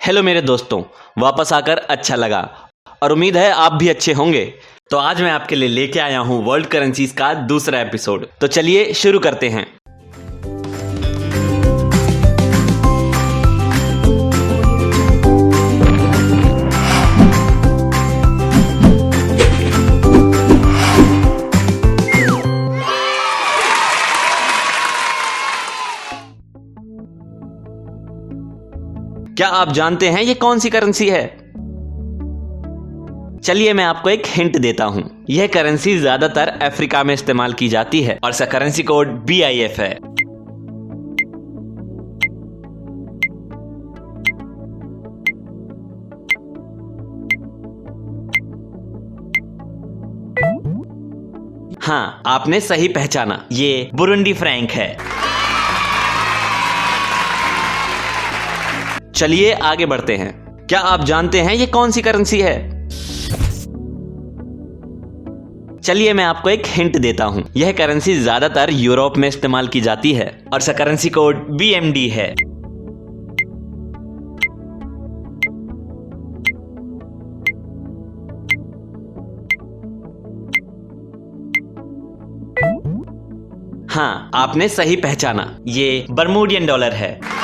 Hello मेरे दोस्तों, वापस आकर अच्छा लगा और उम्मीद है आप भी अच्छे होंगे। तो आज मैं आपके लिए लेके आया हूँ वर्ल्ड करेंसीज का दूसरा एपिसोड। तो चलिए शुरू करते हैं। क्या आप जानते हैं ये कौन सी करेंसी है? चलिए मैं आपको एक हिंट देता हूं। यह करेंसी ज्यादातर अफ्रीका में इस्तेमाल की जाती है और इसका करेंसी कोड BIF है। हाँ, आपने सही पहचाना, ये बुरुंडी फ्रैंक है। चलिए आगे बढ़ते हैं। क्या आप जानते हैं ये कौन सी करेंसी है? चलिए मैं आपको एक हिंट देता हूं। यह करेंसी ज्यादातर यूरोप में इस्तेमाल की जाती है और इसका करेंसी कोड BMD है। हाँ, आपने सही पहचाना, ये बर्मुडियन डॉलर है।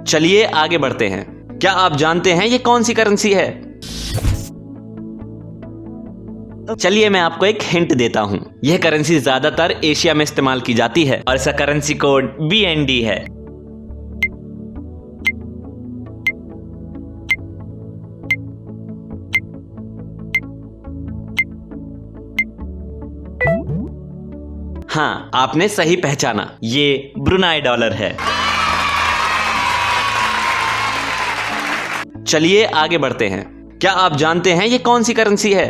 चलिए आगे बढ़ते हैं। क्या आप जानते हैं ये कौन सी करेंसी है? चलिए मैं आपको एक हिंट देता हूं। यह करेंसी ज्यादातर एशिया में इस्तेमाल की जाती है और इसका करेंसी कोड BND है। हाँ, आपने सही पहचाना, ये ब्रुनाई डॉलर है। चलिए आगे बढ़ते हैं। क्या आप जानते हैं ये कौन सी करेंसी है?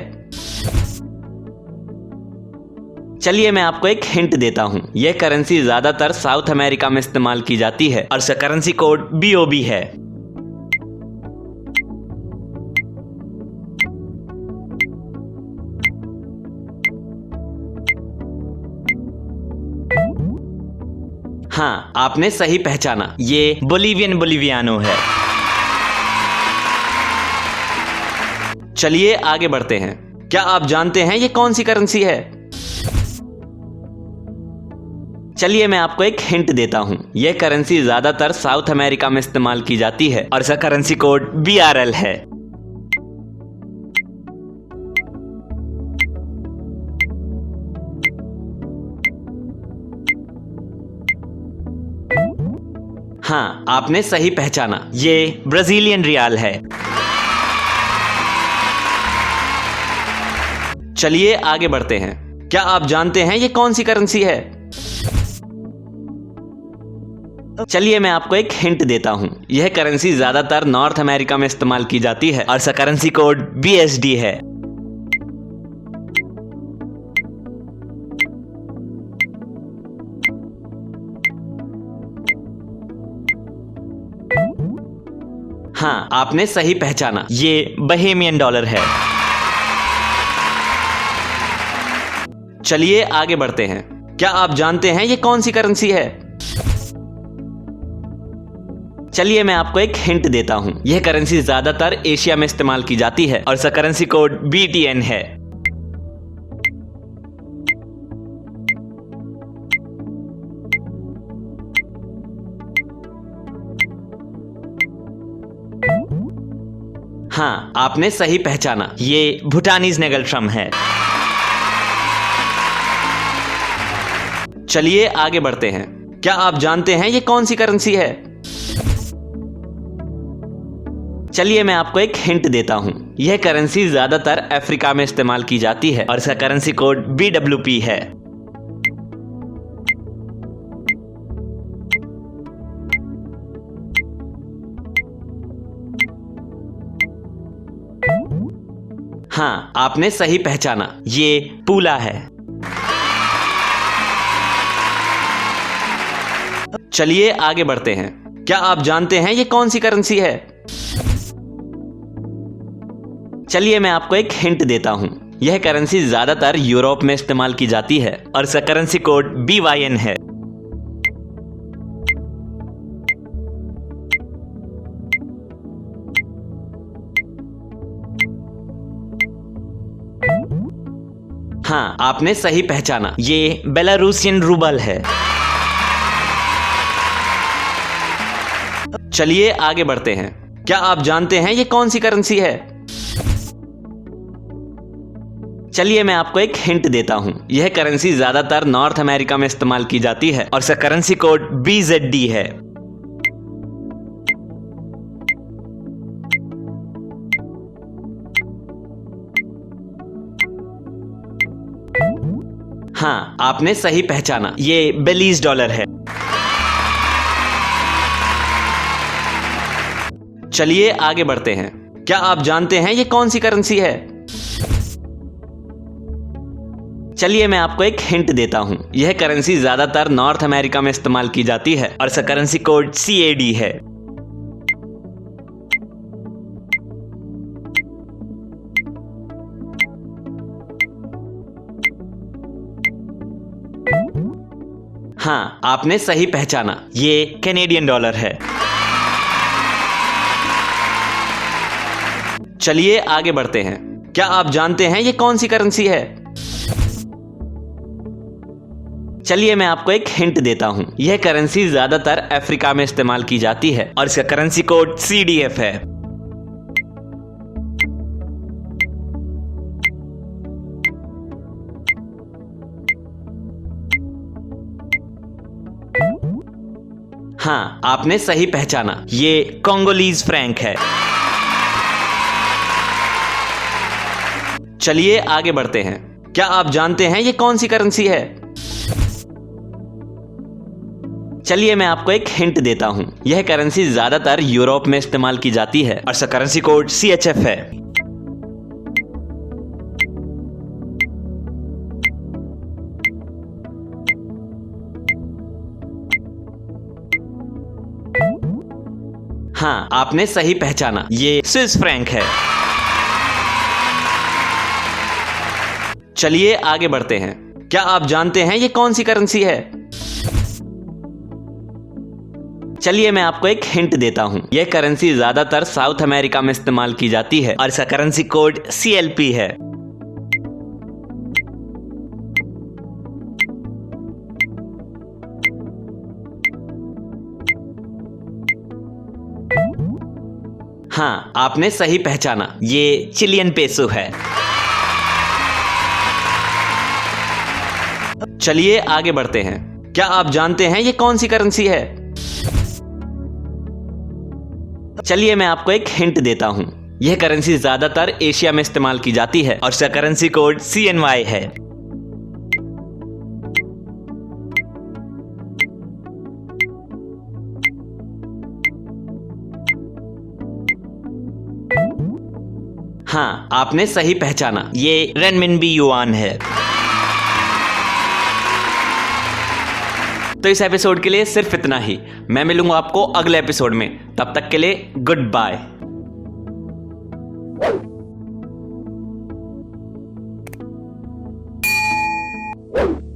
चलिए मैं आपको एक हिंट देता हूं। यह करेंसी ज्यादातर साउथ अमेरिका में इस्तेमाल की जाती है और इसका करेंसी कोड BOB है। हाँ, आपने सही पहचाना, ये बोलिवियन बोलिवियानो है। चलिए आगे बढ़ते हैं। क्या आप जानते हैं ये कौन सी करेंसी है? चलिए मैं आपको एक हिंट देता हूं। यह करेंसी ज्यादातर साउथ अमेरिका में इस्तेमाल की जाती है और इसका करेंसी कोड BRL है। हाँ, आपने सही पहचाना, ये ब्राजीलियन रियाल है। चलिए आगे बढ़ते हैं। क्या आप जानते हैं ये कौन सी करेंसी है? चलिए मैं आपको एक हिंट देता हूं। यह करेंसी ज्यादातर नॉर्थ अमेरिका में इस्तेमाल की जाती है और इसका करेंसी कोड BSD है। हाँ, आपने सही पहचाना, ये बहेमियन डॉलर है। चलिए आगे बढ़ते हैं। क्या आप जानते हैं ये कौन सी करेंसी है? चलिए मैं आपको एक हिंट देता हूं। यह करेंसी ज्यादातर एशिया में इस्तेमाल की जाती है और इसका करेंसी कोड BTN है। हाँ, आपने सही पहचाना, ये भूटानीज नेगल्ट्रम है। चलिए आगे बढ़ते हैं। क्या आप जानते हैं ये कौन सी करेंसी है? चलिए मैं आपको एक हिंट देता हूं। यह करेंसी ज्यादातर अफ्रीका में इस्तेमाल की जाती है और इसका करेंसी कोड BWP है। हाँ, आपने सही पहचाना, ये पूला है। चलिए आगे बढ़ते हैं। क्या आप जानते हैं ये कौन सी करेंसी है? चलिए मैं आपको एक हिंट देता हूं। यह करेंसी ज्यादातर यूरोप में इस्तेमाल की जाती है और इसका करेंसी कोड BYN है। हाँ, आपने सही पहचाना, ये बेलारूसियन रूबल है। चलिए आगे बढ़ते हैं। क्या आप जानते हैं ये कौन सी करेंसी है? चलिए मैं आपको एक हिंट देता हूं। यह करेंसी ज्यादातर नॉर्थ अमेरिका में इस्तेमाल की जाती है और इसका करेंसी कोड BZD है। हाँ, आपने सही पहचाना, ये बेलीज डॉलर है। चलिए आगे बढ़ते हैं। क्या आप जानते हैं ये कौन सी करेंसी है? चलिए मैं आपको एक हिंट देता हूं। यह करेंसी ज्यादातर नॉर्थ अमेरिका में इस्तेमाल की जाती है और इसका करेंसी कोड CAD है। हाँ, आपने सही पहचाना, ये कैनेडियन डॉलर है। चलिए आगे बढ़ते हैं। क्या आप जानते हैं ये कौन सी करेंसी है? चलिए मैं आपको एक हिंट देता हूं। यह करेंसी ज्यादातर अफ्रीका में इस्तेमाल की जाती है और इसका करेंसी कोड CDF है। हाँ, आपने सही पहचाना, ये कोंगोलीज फ्रैंक है। चलिए आगे बढ़ते हैं। क्या आप जानते हैं ये कौन सी करेंसी है? चलिए मैं आपको एक हिंट देता हूं। यह करेंसी ज्यादातर यूरोप में इस्तेमाल की जाती है और इसका करेंसी कोड CHF है। हाँ, आपने सही पहचाना, ये स्विस फ्रैंक है। चलिए आगे बढ़ते हैं। क्या आप जानते हैं ये कौन सी करेंसी है? चलिए मैं आपको एक हिंट देता हूं। यह करेंसी ज्यादातर साउथ अमेरिका में इस्तेमाल की जाती है और इसका करेंसी कोड CLP है। हाँ, आपने सही पहचाना, ये चिलियन पेसो है। चलिए आगे बढ़ते हैं। क्या आप जानते हैं ये कौन सी करेंसी है? चलिए मैं आपको एक हिंट देता हूं। यह करेंसी ज्यादातर एशिया में इस्तेमाल की जाती है और इसका करेंसी कोड CNY है। हाँ, आपने सही पहचाना, ये रेनमिनबी युआन है। तो इस एपिसोड के लिए सिर्फ इतना ही। मैं मिलूंगा आपको अगले एपिसोड में। तब तक के लिए गुड बाय।